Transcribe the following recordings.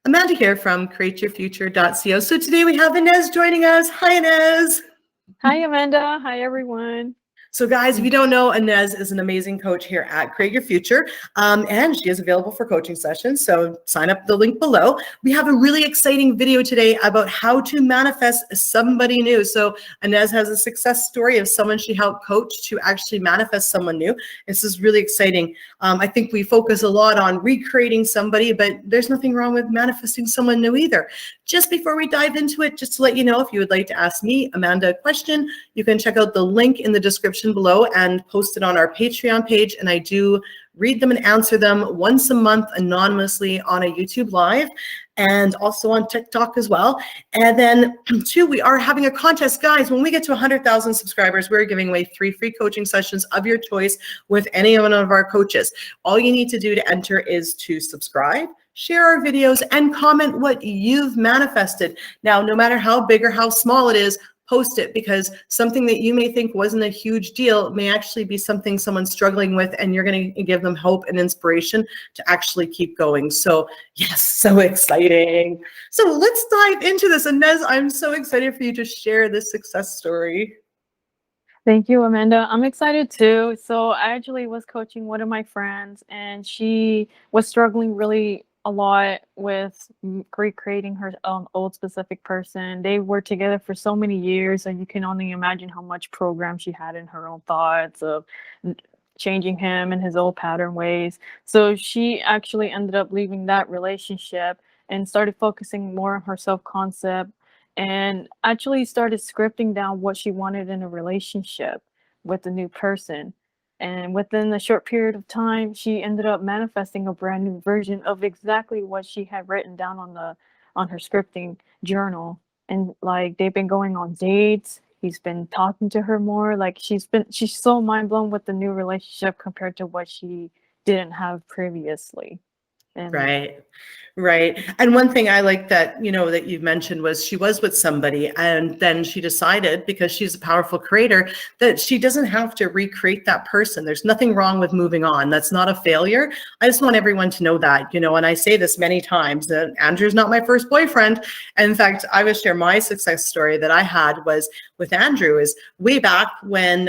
Amanda here from createyourfuture.co. So today we have Inez joining us. Hi, Inez. Hi, Amanda. Hi, everyone. So guys, if you don't know, Inez is an amazing coach here at Create Your Future, and she is available for coaching sessions. So sign up the link below. We have a really exciting video today about how to manifest somebody new. So Inez has a success story of someone she helped coach to actually manifest someone new. This is really exciting. I think we focus a lot on recreating somebody, but there's nothing wrong with manifesting someone new either. Just before we dive into it, just to let you know, if you would like to ask me, Amanda, a question, you can check out the link in the description below and post it on our Patreon page. And I do read them and answer them once a month anonymously on a YouTube Live and also on TikTok as well. And then two, we are having a contest. Guys, when we get to 100,000 subscribers, we're giving away 3 free coaching sessions of your choice with any one of our coaches. All you need to do to enter is to subscribe, share our videos, and comment what you've manifested. Now, no matter how big or how small it is, post it, because something that you may think wasn't a huge deal may actually be something someone's struggling with, and you're going to give them hope and inspiration to actually keep going. So yes, so exciting. So let's dive into this. Inez, I'm so excited for you to share this success story. Thank you, Amanda. I'm excited too. So I actually was coaching one of my friends, and she was struggling really a lot with recreating her old specific person. They were together for so many years, and you can only imagine how much program she had in her own thoughts of changing him and his old pattern ways. So she actually ended up leaving that relationship and started focusing more on her self-concept, and actually started scripting down what she wanted in a relationship with the new person. And within a short period of time, she ended up manifesting a brand new version of exactly what she had written down on her scripting journal. And like, they've been going on dates. He's been talking to her more. Like, she's so mind blown with the new relationship compared to what she didn't have previously. And Right. And one thing I like that, that you've mentioned was she was with somebody, and then she decided, because she's a powerful creator, that she doesn't have to recreate that person. There's nothing wrong with moving on. That's not a failure. I just want everyone to know that, and I say this many times, that Andrew's not my first boyfriend. And in fact, I would share my success story that I had was with Andrew is way back when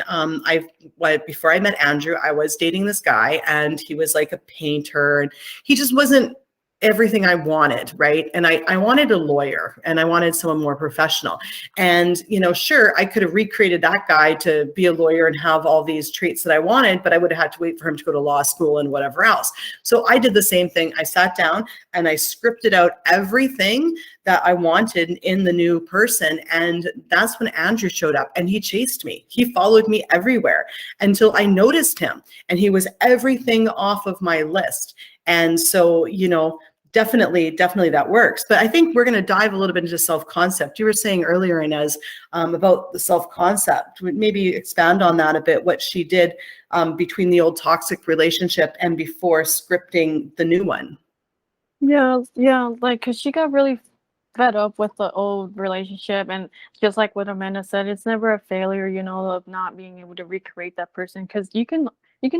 before I met Andrew, I was dating this guy, and he was like a painter, and he just wasn't everything I wanted, right? And I wanted a lawyer, and I wanted someone more professional. And, sure, I could have recreated that guy to be a lawyer and have all these traits that I wanted, but I would have had to wait for him to go to law school and whatever else. So I did the same thing. I sat down and I scripted out everything that I wanted in the new person. And that's when Andrew showed up, and he chased me. He followed me everywhere until I noticed him, and he was everything off of my list. And so, definitely that works. But I think we're going to dive a little bit into self-concept. You were saying earlier, Inez, about the self-concept. Maybe expand on that a bit, what she did between the old toxic relationship and before scripting the new one. Yeah, like, because she got really fed up with the old relationship, and just like what Amanda said, it's never a failure, of not being able to recreate that person, because you can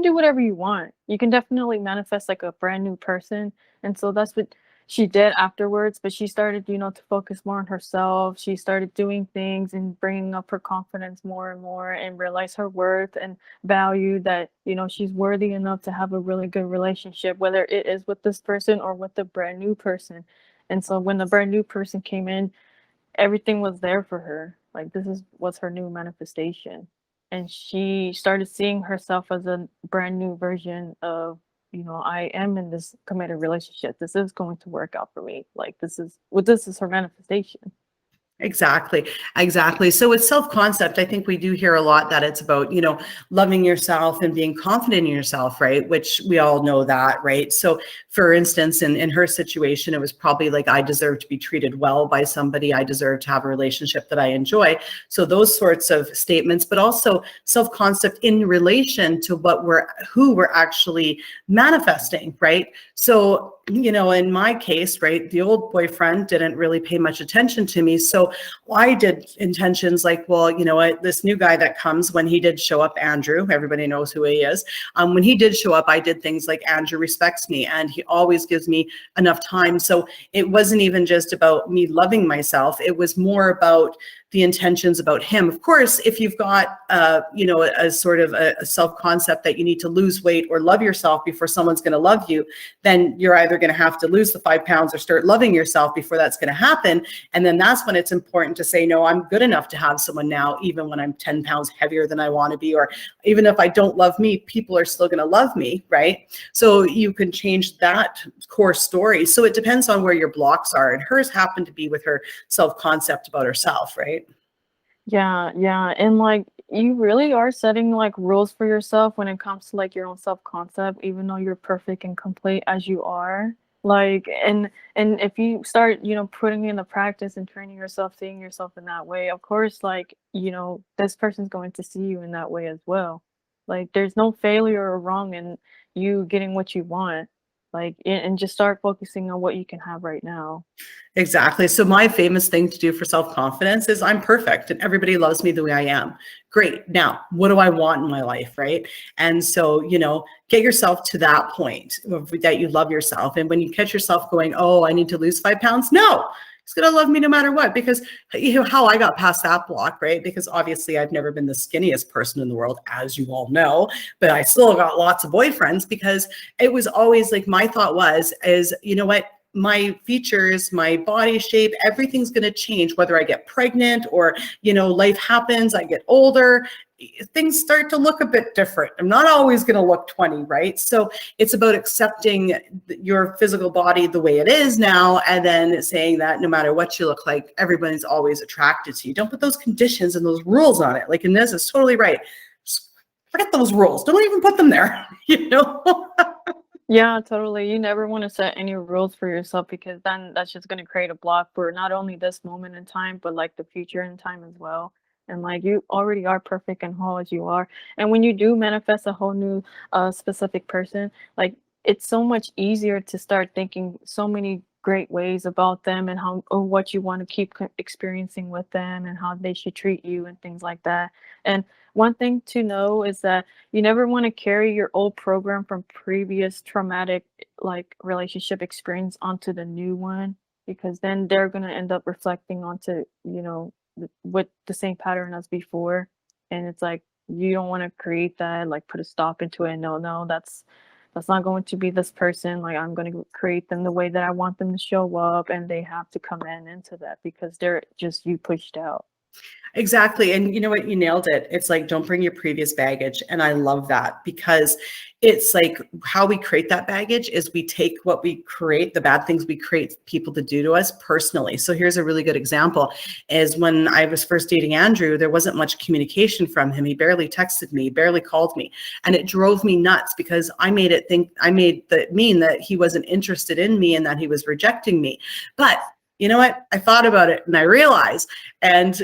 do whatever you want. You can definitely manifest like a brand new person. And so that's what she did afterwards. But she started, to focus more on herself. She started doing things and bringing up her confidence more and more, and realize her worth and value, that, she's worthy enough to have a really good relationship, whether it is with this person or with the brand new person. And so when the brand new person came in, everything was there for her. Like, was her new manifestation. And she started seeing herself as a brand new version of, I am in this committed relationship. This is going to work out for me. Like, this is her manifestation. Exactly. So with self-concept, I think we do hear a lot that it's about, loving yourself and being confident in yourself, right? Which we all know that, right? So for instance, in her situation, it was probably like, I deserve to be treated well by somebody. I deserve to have a relationship that I enjoy. So those sorts of statements, but also self-concept in relation to who we're actually manifesting, right? So in my case, right, the old boyfriend didn't really pay much attention to me. So I did intentions like, well, you know what, this new guy that comes, when he did show up, Andrew, everybody knows who he is. When he did show up, I did things like Andrew respects me and he always gives me enough time. So it wasn't even just about me loving myself. It was more about the intentions about him. Of course, if you've got, a sort of a self-concept that you need to lose weight or love yourself before someone's going to love you, then you're either going to have to lose the 5 pounds or start loving yourself before that's going to happen. And then that's when it's important to say, no, I'm good enough to have someone now, even when I'm 10 pounds heavier than I want to be, or even if I don't love me, people are still going to love me, right? So you can change that core story. So it depends on where your blocks are. And hers happened to be with her self-concept about herself, right? Yeah, yeah. And like you really are setting like rules for yourself when it comes to like your own self-concept, even though you're perfect and complete as you are. Like and if you start, putting in the practice and training yourself, seeing yourself in that way, of course, like, this person's going to see you in that way as well. Like there's no failure or wrong in you getting what you want. Like and just start focusing on what you can have right now. Exactly. So my famous thing to do for self-confidence is I'm perfect and everybody loves me the way I am. Great. Now, what do I want in my life, right? And so, get yourself to that point that you love yourself. And when you catch yourself going, oh, I need to lose 5 pounds. No, he's going to love me no matter what, because how I got past that block, right? Because obviously I've never been the skinniest person in the world, as you all know, but I still got lots of boyfriends because it was always like, my thought is, you know what? My features, my body shape, everything's going to change, whether I get pregnant or, life happens, I get older, things start to look a bit different. I'm not always going to look 20, right? So it's about accepting your physical body the way it is now, and then saying that no matter what you look like, everybody's always attracted to you. Don't put those conditions and those rules on it. Like Inez is totally right. Just forget those rules. Don't even put them there, Yeah, totally. You never want to set any rules for yourself because then that's just going to create a block for not only this moment in time, but like the future in time as well. And like you already are perfect and whole as you are. And when you do manifest a whole new specific person, like it's so much easier to start thinking so many great ways about them and how or what you want to keep experiencing with them and how they should treat you and things like that. And one thing to know is that you never want to carry your old program from previous traumatic like relationship experience onto the new one because then they're going to end up reflecting onto, with the same pattern as before. And it's like you don't want to create that, like put a stop into it. No, that's not going to be this person. Like I'm going to create them the way that I want them to show up and they have to come into that because they're just you pushed out. Exactly. And you know what? You nailed it. It's like, don't bring your previous baggage. And I love that because it's like how we create that baggage is we take what we create, the bad things we create people to do to us personally. So here's a really good example is when I was first dating Andrew, there wasn't much communication from him. He barely texted me, barely called me. And it drove me nuts because I made it mean that he wasn't interested in me and that he was rejecting me. But you know what? I thought about it and I realized, and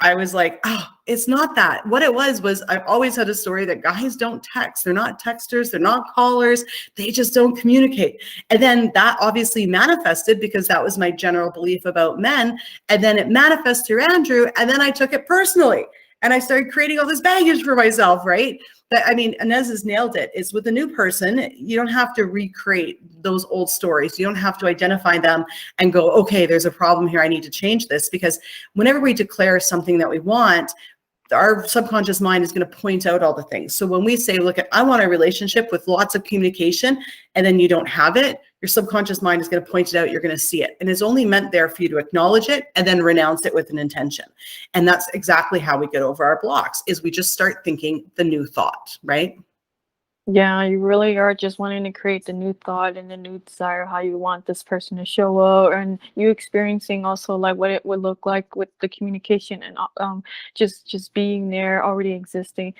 I was like, oh, it's not that. What it was I've always had a story that guys don't text. They're not texters. They're not callers. They just don't communicate. And then that obviously manifested because that was my general belief about men. And then it manifested through Andrew. And then I took it personally. And I started creating all this baggage for myself, right? But I mean, Inez has nailed it. It's with a new person, you don't have to recreate those old stories. You don't have to identify them and go, okay, there's a problem here. I need to change this. Because whenever we declare something that we want, our subconscious mind is going to point out all the things. So when we say, look, I want a relationship with lots of communication, and then you don't have it, your subconscious mind is going to point it out. You're going to see it. And it's only meant there for you to acknowledge it and then renounce it with an intention. And that's exactly how we get over our blocks is we just start thinking the new thought, right? Yeah, you really are just wanting to create the new thought and the new desire, how you want this person to show up, and you experiencing also like what it would look like with the communication and just being there, already existing.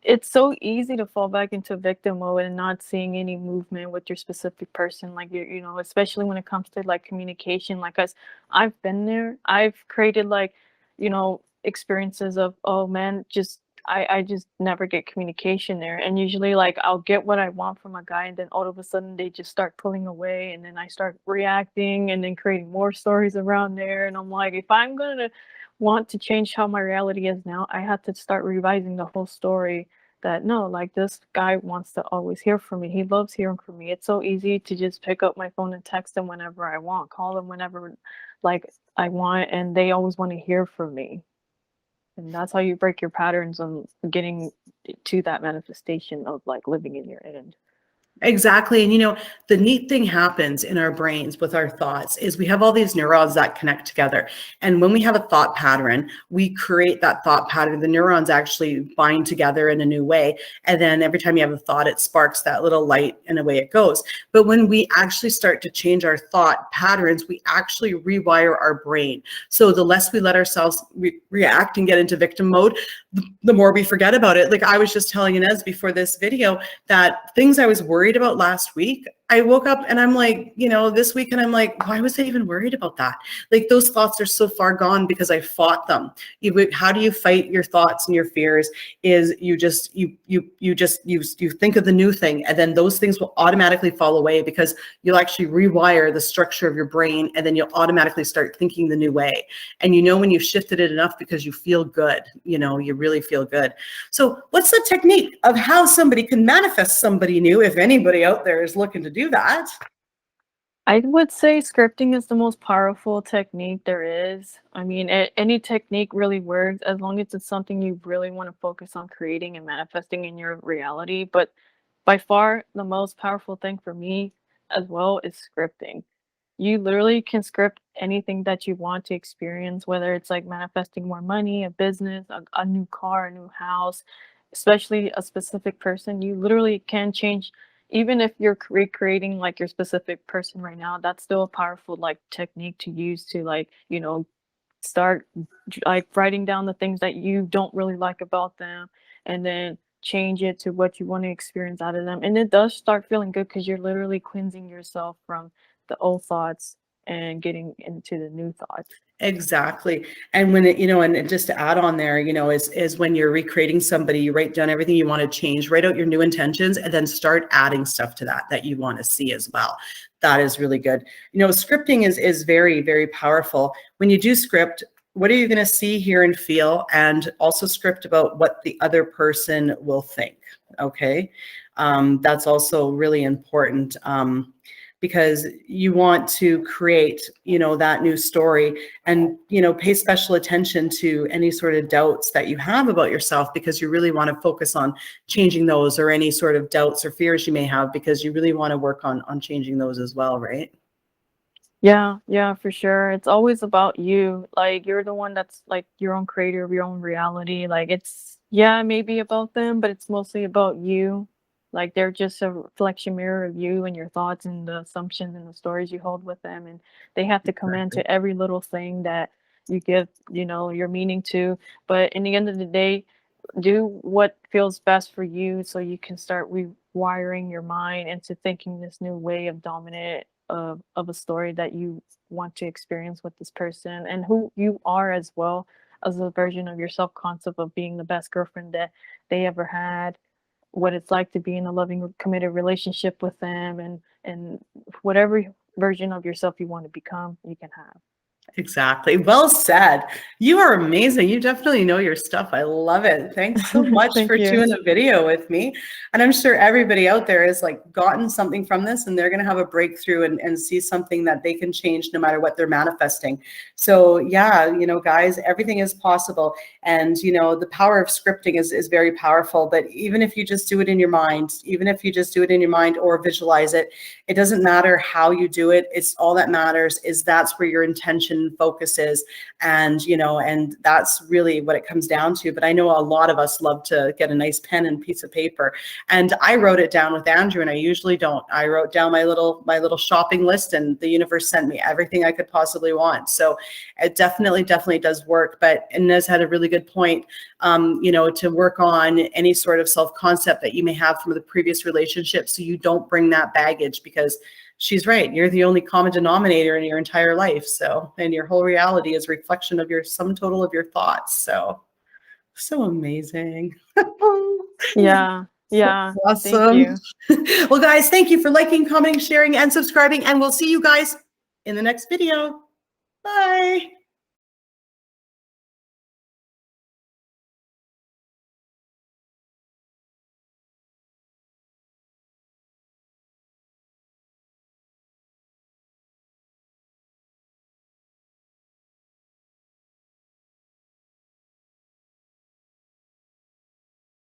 It's so easy to fall back into victim mode and not seeing any movement with your specific person, like especially when it comes to like communication. Like us, I've been there. I've created like, experiences of, oh man, just I just never get communication there. And usually, like, I'll get what I want from a guy, and then all of a sudden they just start pulling away, and then I start reacting and then creating more stories around there. And I'm like, if I'm gonna want to change how my reality is now, I have to start revising the whole story. That no, like, this guy wants to always hear from me. He loves hearing from me. It's so easy to just pick up my phone and text him whenever I want, call him whenever like I want, and they always want to hear from me. And that's how you break your patterns on getting to that manifestation of like living in your end. Exactly. And the neat thing happens in our brains with our thoughts is we have all these neurons that connect together. And when we have a thought pattern, we create that thought pattern. The neurons actually bind together in a new way. And then every time you have a thought, it sparks that little light and away it goes. But when we actually start to change our thought patterns, we actually rewire our brain. So the less we let ourselves react and get into victim mode, the more we forget about it. Like I was just telling Inez before this video that things I was worried about last week, I woke up and I'm like, this week, and I'm like, why was I even worried about that? Like those thoughts are so far gone because I fought them. How do you fight your thoughts and your fears? Is you think of the new thing, and then those things will automatically fall away because you'll actually rewire the structure of your brain, and then you'll automatically start thinking the new way. And when you've shifted it enough because you feel good, you really feel good. So what's the technique of how somebody can manifest somebody new, if anybody out there is looking to do that? I would say scripting is the most powerful technique there is. I mean, any technique really works as long as it's something you really want to focus on creating and manifesting in your reality. But by far, the most powerful thing for me as well is scripting. You literally can script anything that you want to experience, whether it's like manifesting more money, a business, a new car, a new house, especially a specific person. You literally can change, even if you're recreating like your specific person right now, that's still a powerful like technique to use to like, start like writing down the things that you don't really like about them, and then change it to what you want to experience out of them. And it does start feeling good because you're literally cleansing yourself from the old thoughts and getting into the new thoughts. Exactly. And when and just to add on there, is when you're recreating somebody, you write down everything you want to change, write out your new intentions, and then start adding stuff to that you want to see as well. That is really good. Scripting is very, very powerful. When you do script, what are you going to see, hear, and feel? And also script about what the other person will think. Okay. That's also really important. Because you want to create, that new story, and, pay special attention to any sort of doubts that you have about yourself, because you really want to focus on changing those, or any sort of doubts or fears you may have, because you really want to work on changing those as well, right? Yeah, for sure. It's always about you. Like you're the one that's like your own creator of your own reality. Like it's maybe about them, but it's mostly about you. Like they're just a reflection mirror of you and your thoughts and the assumptions and the stories you hold with them, and they have to come Exactly. into every little thing that you give, your meaning to. But in the end of the day, do what feels best for you so you can start rewiring your mind into thinking this new way of dominant of a story that you want to experience with this person, and who you are as well as a version of your self concept of being the best girlfriend that they ever had, what it's like to be in a loving committed relationship with them, and whatever version of yourself you want to become, you can have. Exactly. Well said. You are amazing. You definitely know your stuff. I love it. Thanks so much Thank for you. doing the video with me. And I'm sure everybody out there has like gotten something from this, and they're going to have a breakthrough and see something that they can change no matter what they're manifesting. So yeah, guys, everything is possible. And, the power of scripting is very powerful. But even if you just do it in your mind, or visualize it, it doesn't matter how you do it. It's all that matters is that's where your intention focus is. And, and that's really what it comes down to. But I know a lot of us love to get a nice pen and piece of paper. And I wrote it down with Andrew, and I usually don't. I wrote down my little shopping list, and the universe sent me everything I could possibly want. So it definitely does work. But Inez had a really good point, to work on any sort of self-concept that you may have from the previous relationship, so you don't bring that baggage, because she's right. You're the only common denominator in your entire life. So, and your whole reality is a reflection of your sum total of your thoughts. So So amazing. Yeah. Yeah. So Thank awesome. you. Well, guys, thank you for liking, commenting, sharing, and subscribing, and we'll see you guys in the next video. Bye.